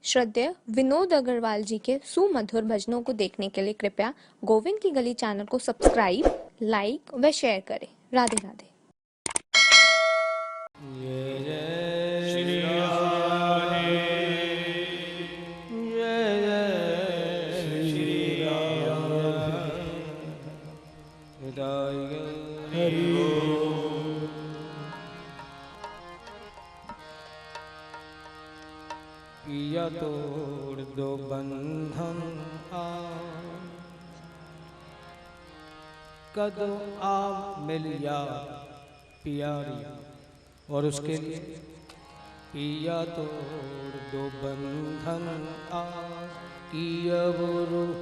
श्रद्धेय विनोद अग्रवाल जी के सुमधुर भजनों को देखने के लिए कृपया गोविंद की गली चैनल को सब्सक्राइब, लाइक व शेयर करें। राधे राधे। पिया तोड़ दो बंधन कदो आप मिल या पियारी, और उसके लिए पिया तोड़ दो बंधन की अब रूह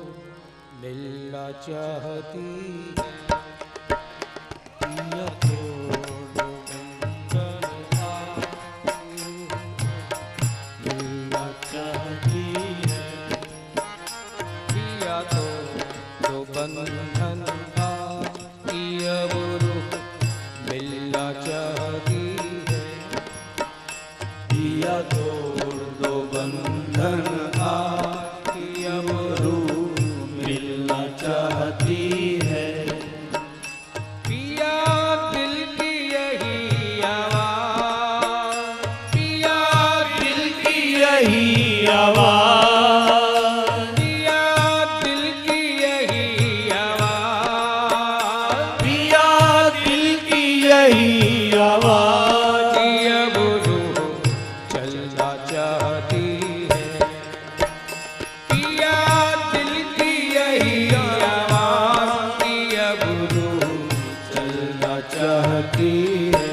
मिलना चाहती पिया तोड़ दो बंधन मिलना चाहती है, पिया तोड़ दो बंधन की अब रूह मिलना चाहती है, पिया तोड़ दो बंधन की अब रूह मिलना चाहती है, पिया दिल की यही आवाज़, पिया दिल की यही आवाज़, पिया दिल की यही आवाज़, पिया दिल की यही आवाज़ की अब रूह चलना चाहती है, पिया दिल की यही आवाज़ की अब रूह चलना चाहती है,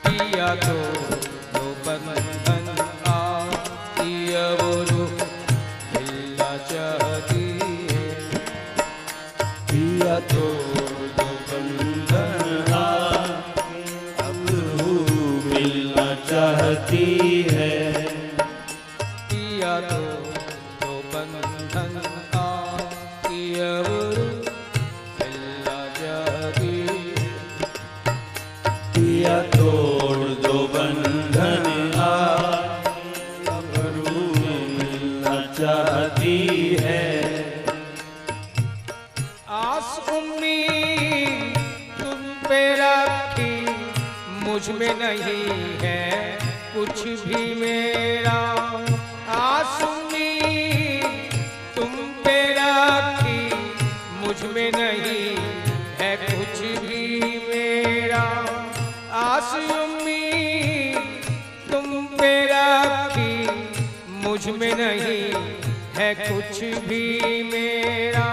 पिया तो दो बंधन की अब रूह मिलना चाहती है, पिया तो दो बंधन अब रूह मिलना चाहती है, पिया तो दो बंधन की अब रूह मिलना चाहती है, पिया तोड़ दो बंधन अब रूह मिलना चाहती है, आस उम्मीद तुम पे रखी मुझ में नहीं है कुछ भी मेरा, आस उम्मीद तुम पे रखी मुझ में नहीं है कुछ भी मेरा, आस उम्मीद तुम पे रखी मुझ में नहीं है कुछ भी मेरा,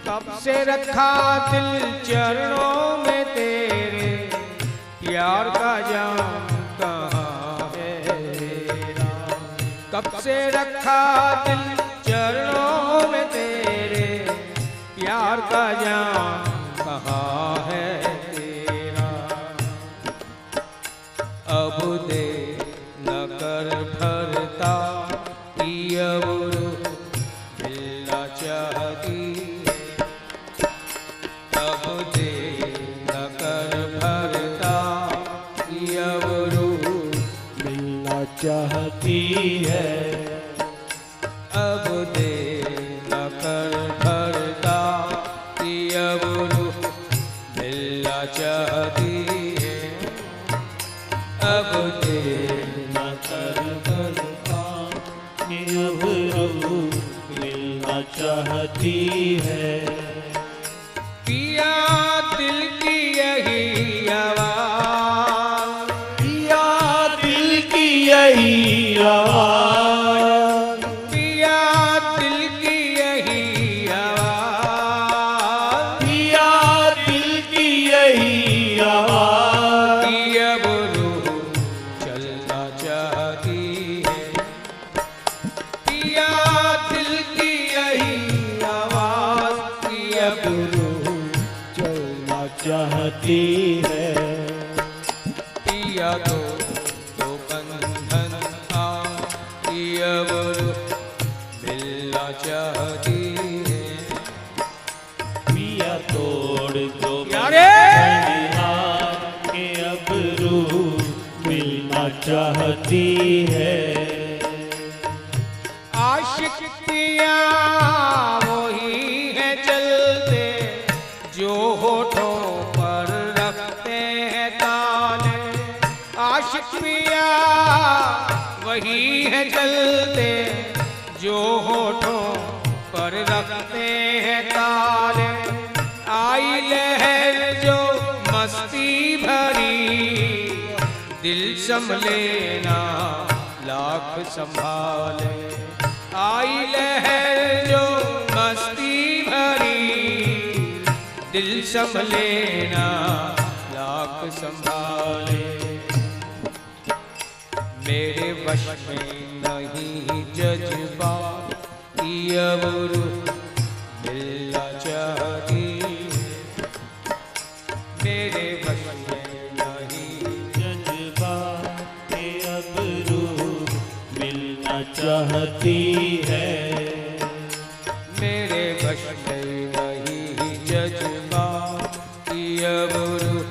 कब से रखा दिल चरणों में तेरे, प्यार का जाम कहाँ है तेरा, कब से रखा दिल चरणों में तेरे, प्यार का जाम कहाँ है तेरा, अब दे न कर भरता की अब रूह मिलना चाहती है, अब दे न कर भरता की अब रूह मिलना चाहती है, अब दे न कर भरता की अब रूह मिलना चाहती है, अब दे न कर भरता की अब रूह मिलना चाहती है, पिया दिल की यही आवाज़, पिया दिल की यही आवाज़, पिया दिल की यही आवाज़, पिया दिल की यही आवाज़ की अब रूह चलना चाहती है, पिया दिल की यही आवाज़ की अब रूह चलना चाहती है, पिया तो दो बंधन मिलना चाहती है। आशिक पिया वही है चलते जो होठों पर रखते हैं ताले। आशिक पिया वही है चलते जो होठों पर रखते हैं ताले। आई लहर जो मस्ती भरी दिल संभले ना लाख संभाले। आई लहर जो मस्ती भरी दिल संभले ना लाख संभाले। मेरे वश में नहीं जज्बात की अब रूह मिलना चाहती। मेरे वश में नहीं जज्बात के अब रूह मिलना चाहती है। मेरे वश में नहीं जज्बात की अब रूह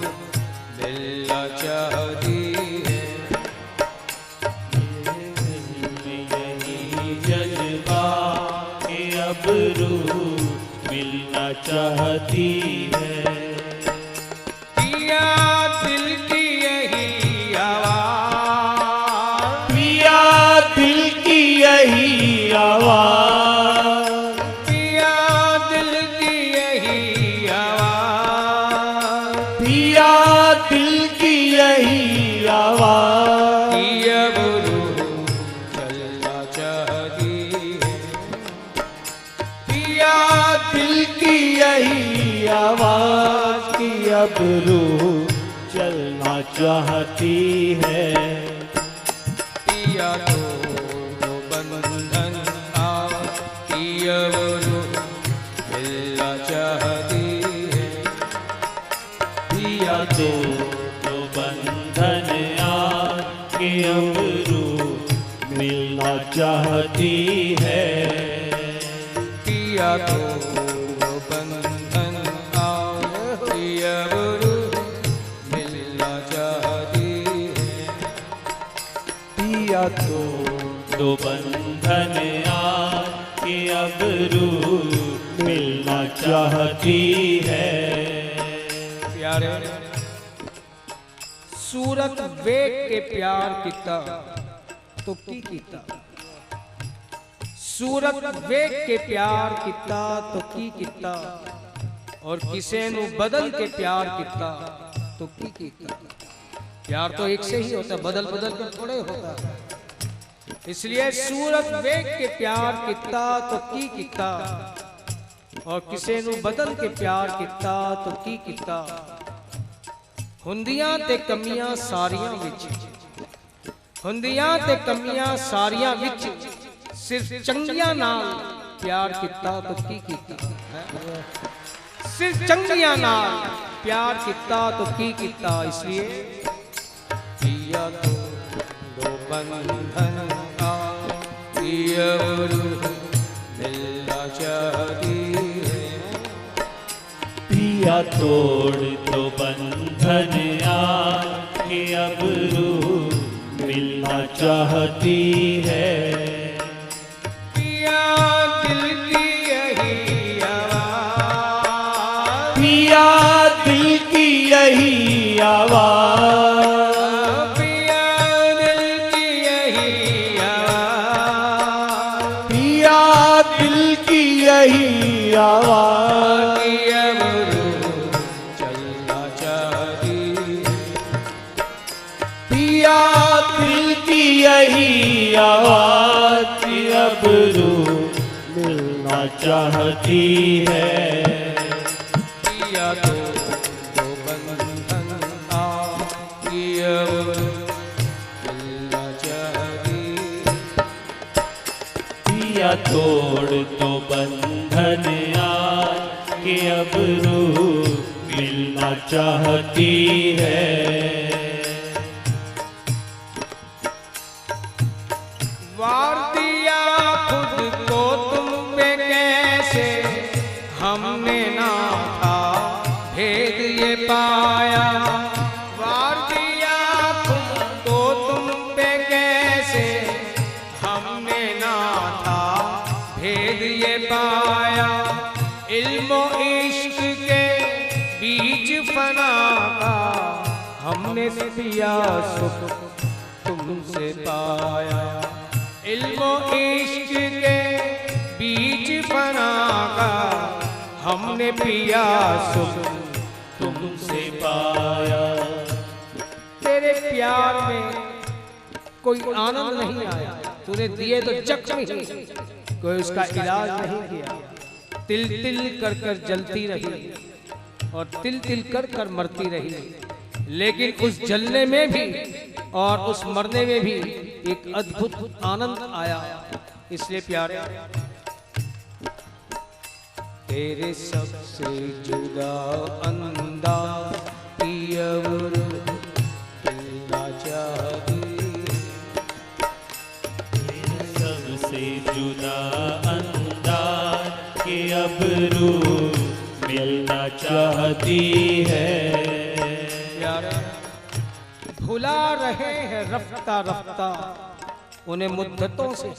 मिलना चाहती है। यही जज्बात के अब रूह मिलना चाहती है। पिया दिल की यही आवाज़। पिया दिल की यही आवाज़। पिया दिल की यही आवाज़। पिया दिल की यही आवाज़। कि अब रूह चलना चाहती है। पिया दिल की यही आवाज़ की अब रूह चलना चाहती है। पिया तो बंधन आज कि अब रूह मिलना चाहती है। पिया तो बंधन आज के अब रूह मिलना चाहती है। पिया तो बंधन आज कि अब रूह मिलना चाहती है। पिया तो बंधन आज के अब रूह मिलना चाहती है। प्यारे सूरत वेख के प्यार किता तो की कीता। सूरत वेख के प्यार किता तो की कीता। और किसे नू बदल के प्यार किता तो की कीता। प्यार तो एक से ही होता, बदल बदल कर थोड़े होता। इसलिए सूरत वेख के प्यार किता तो की कीता। और किसे नू बदल के प्यार किता तो की कीता। ਹੁੰਦੀਆਂ ਤੇ ਕਮੀਆਂ ਸਾਰੀਆਂ ਵਿੱਚ, ਹੁੰਦੀਆਂ ਤੇ ਕਮੀਆਂ ਸਾਰੀਆਂ ਵਿੱਚ ਸਿਰਫ ਚੰਗੀਆਂ ਨਾਲ ਪਿਆਰ ਕੀਤਾ ਤਾਂ ਕੀ ਕੀਤਾ। ਸਿਰਫ ਚੰਗੀਆਂ ਨਾਲ ਪਿਆਰ ਕੀਤਾ ਤਾਂ ਕੀ ਕੀਤਾ। इसलिए पिया तो दो बंधन आ पिया रूह मिलना चाहती है। पिया तोड़ तो बंधन आज के अब रूह मिलना चाहती है। पिया दिल की यही आवाज़। पिया दिल की यही आवाज़। पिया दिल की यही आवाज़। पिया दिल की यही आवाज़। पिया दिल की यही आवाज़ की अब रूह मिलना चाहती है। पिया तो बंधन आ पिया मिलना चाहती। पिया तोड़ तो बंधन आज के अब रूह मिलना चाहती है। वार दिया खुद को तुम पे कैसे हमने ना था भेद ये पाया। वार दिया खुद को तुम हमने पिया सुख तुमसे पाया। इल्म इश्क के बीज फना का हमने पिया सुख तुमसे पाया। तेरे प्यार में कोई आनंद नहीं आया, तूने दिए तो जख्म ही, कोई उसका इलाज नहीं किया। तिल तिल कर कर जलती रही और तिल तिल कर कर मरती रही, लेकिन उस जलने में भी और उस मरने में भी एक अद्भुत आनंद आया। इसलिए प्यारे, तेरे सबसे जुदा अंदाज पियवर मिलना चाहती, तेरे सबसे जुदा अंदाज के अब रूह मिलना चाहती है। प्यारे, भुला रहे हैं रफ्ता रफ्ता उन्हें मुद्दतों से।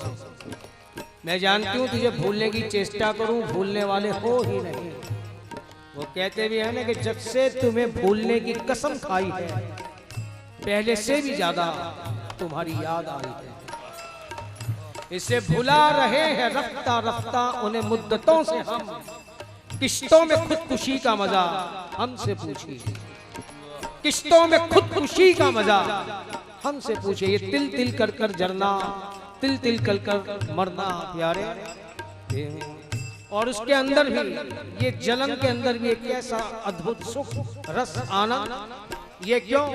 मैं जानती हूँ तुझे भूलने की चेष्टा करूं, भूलने वाले हो ही नहीं। वो कहते भी है ना कि जब से तुम्हें भूलने की कसम खाई है, पहले से भी ज्यादा तुम्हारी याद आई है। इसे भुला रहे हैं रफ्ता रफ्ता उन्हें मुद्दतों से हम, किश्तों में खुदकुशी का मजा हमसे पूछिए, किश्तों में खुदकुशी का मजा हमसे पूछिए। ये तिल तिल कर कर जरना, तिल तिल कर कर मरना प्यारे, और उसके अंदर भी ये जलन के अंदर भी एक ऐसा अद्भुत सुख रस आनंद। ये क्यों?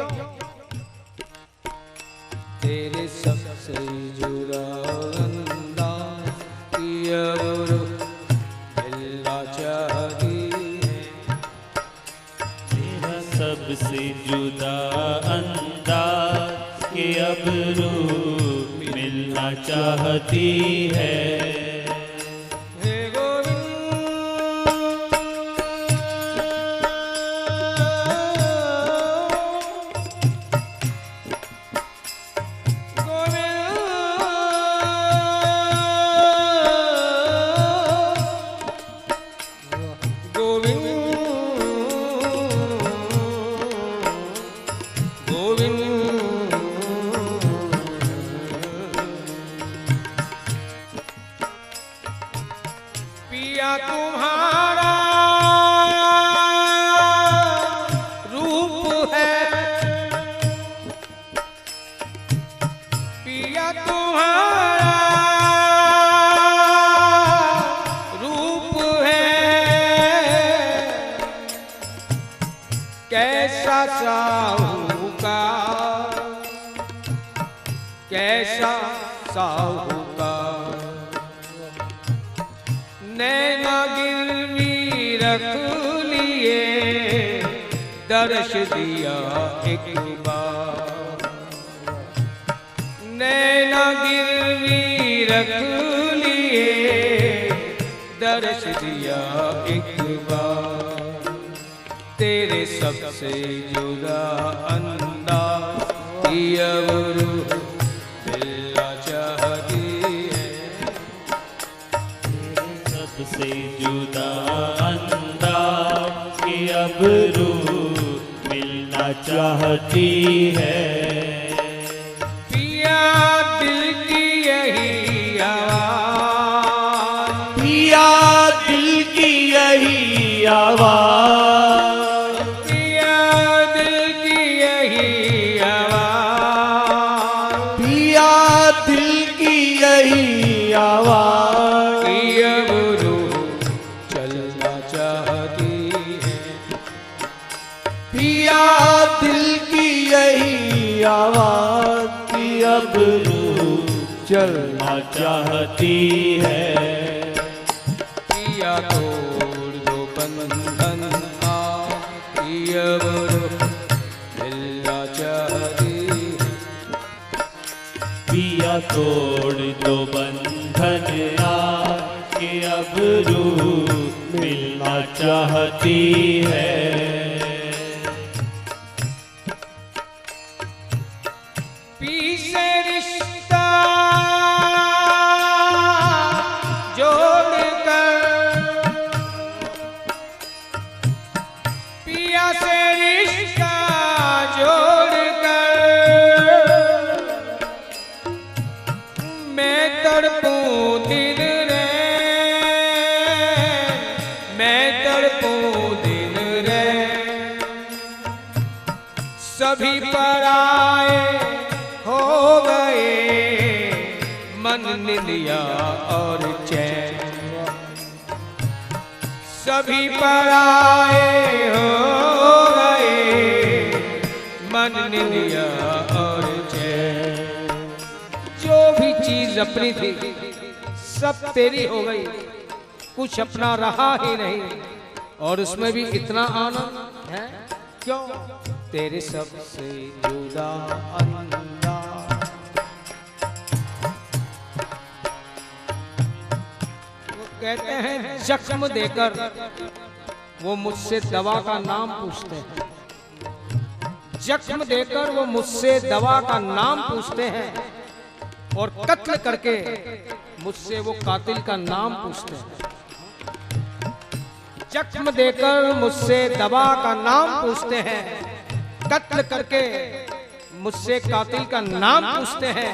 तेरे सबसे जुदा अंदाज पियवर मिलना चाहती है, तेरा सबसे जुदा अंदाज के अब रूह मिलना चाहती है। हे गोविंद पिया तुम्हारा रूप है, पिया तुम्हारा रूप है, कैसा साहूकार, कैसा साहूकार, नैना गिरवी रख लिए दर्श दिया एक बार, नैना गिरवी रख लिए दर्श दिया एक बार। तेरे सबसे जुदा अंदाज पियवर मिलना चाहती है, सबसे जुदा अंदाज के अब रूह मिलना चाहती है। पिया दिल की यही आवाज, पिया दिल की यही आवाज, पिया दिल की यही आवाज, पिया दिल की यही आवाज, पियव रूह चलना चाहती है, पिया दिल की यही आवाज की अब रूह चलना चाहती है। पिया तोड़ दो बंधन आ, पियव रूह मिलना चाहती है, पिया तोड़ दो बंधन आज के अब रूह मिलना चाहती है। पी से रिश्ता जोड़ कर, पिया से रिश्ता जोड़ ने लिया और चैन, सभी पराए हो गए, मन ने लिया और चैन। जो भी चीज अपनी थी सब तेरी हो गई, कुछ अपना रहा ही नहीं, और उसमें भी इतना आनंद है क्यों? तेरे सबसे जुदा अंदाज। वो कहते हैं जख्म देकर वो मुझसे दवा का नाम पूछते हैं, जख्म देकर वो मुझसे दवा का नाम पूछते हैं, और कत्ल करके मुझसे वो कातिल का नाम पूछते हैं। जख्म देकर मुझसे दवा का नाम पूछते हैं, कत्ल करके मुझसे कातिल का नाम पूछते हैं,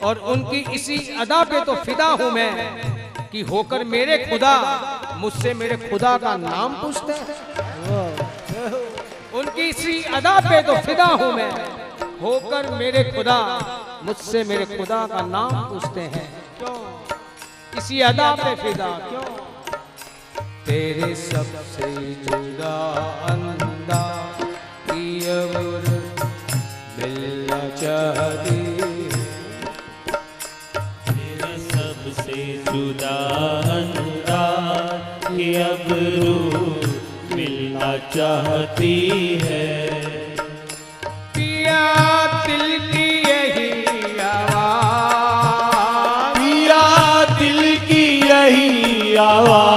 और उनकी इसी अदा पे तो फिदा हूं मैं कि होकर मेरे खुदा मुझसे मेरे खुदा का नाम पूछते हैं। उनकी इसी अदा पे तो फिदा हूं मैं, होकर मेरे खुदा मुझसे मेरे खुदा का नाम पूछते हैं। क्यों? इसी अदा पे फिदा क्यों? तेरे सबसे जुदा अंदाज की अब मिलना चाहती, तेरे सबसे जुदा अंदाज की अब रूह मिलना चाहती है। पिया दिल की यही आवाज, पिया दिल की यही आवाज,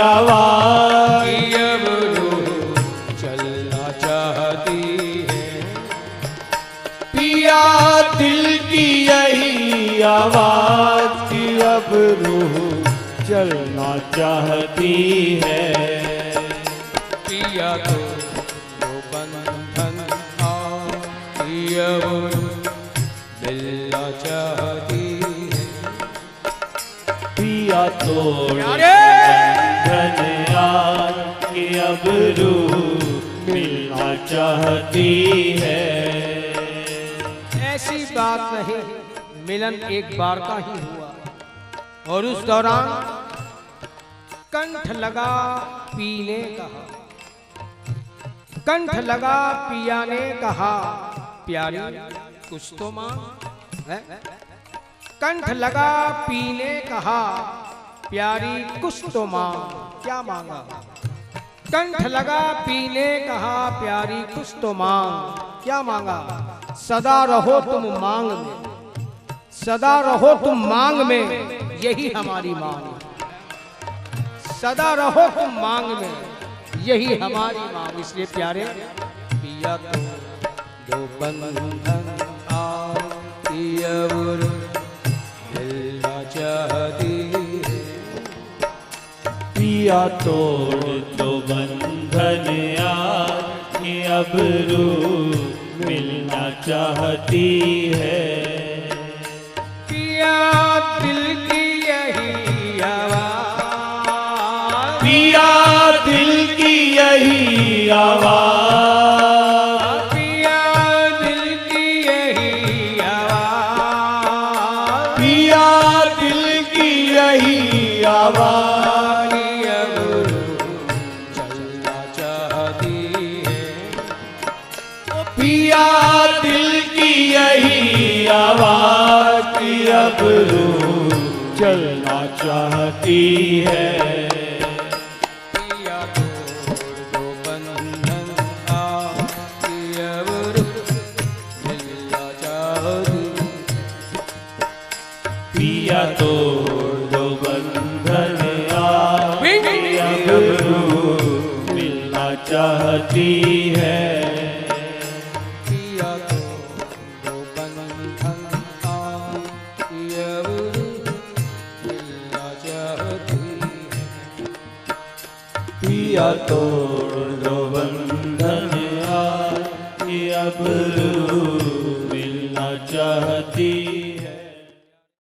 आवाज अब रूह चलना चाहती है। पिया दिल की यही आवाज की अब रूह चलना चाहती है। पिया तो बंधन अब मिलना चाहती है। पिया तोड़ कि अब रूह मिलना चाहती है। ऐसी बात नहीं, मिलन एक बार का ही हुआ, और उस दौरान कंठ लगा पीने कहा, कंठ लगा पिया ने कहा, प्यारी कुछ तो मांग है। कंठ लगा पीने कहा, प्यारी कुछ तो मांग, क्या मांगा? कंठ लगा पीने कहा, प्यारी कुछ तो मांग, क्या मांगा? सदा रहो तुम मांग में, सदा रहो तुम मांग में, यही हमारी मांग। सदा रहो तुम मांग में, यही हमारी मांग। इसलिए प्यारे पिया तो दो बंधन मिलना चाहती, पिया तोड़ दो बंधन यार कि अब रूह मिलना चाहती है। पिया दिल की यही आवाज, पिया दिल की यही आवाज, पिया दिल की यही आवाज, पिया दिल की यही आवाज पिया दिल की यही आवाज की अब रूह चलना चाहती है। पिया तोड़ दो बंधन अब मिलना चाहती, पिया तोड़ दो बंधन अब रूह मिलना चाहती है। पिया तोड़ दो बंधन आज अब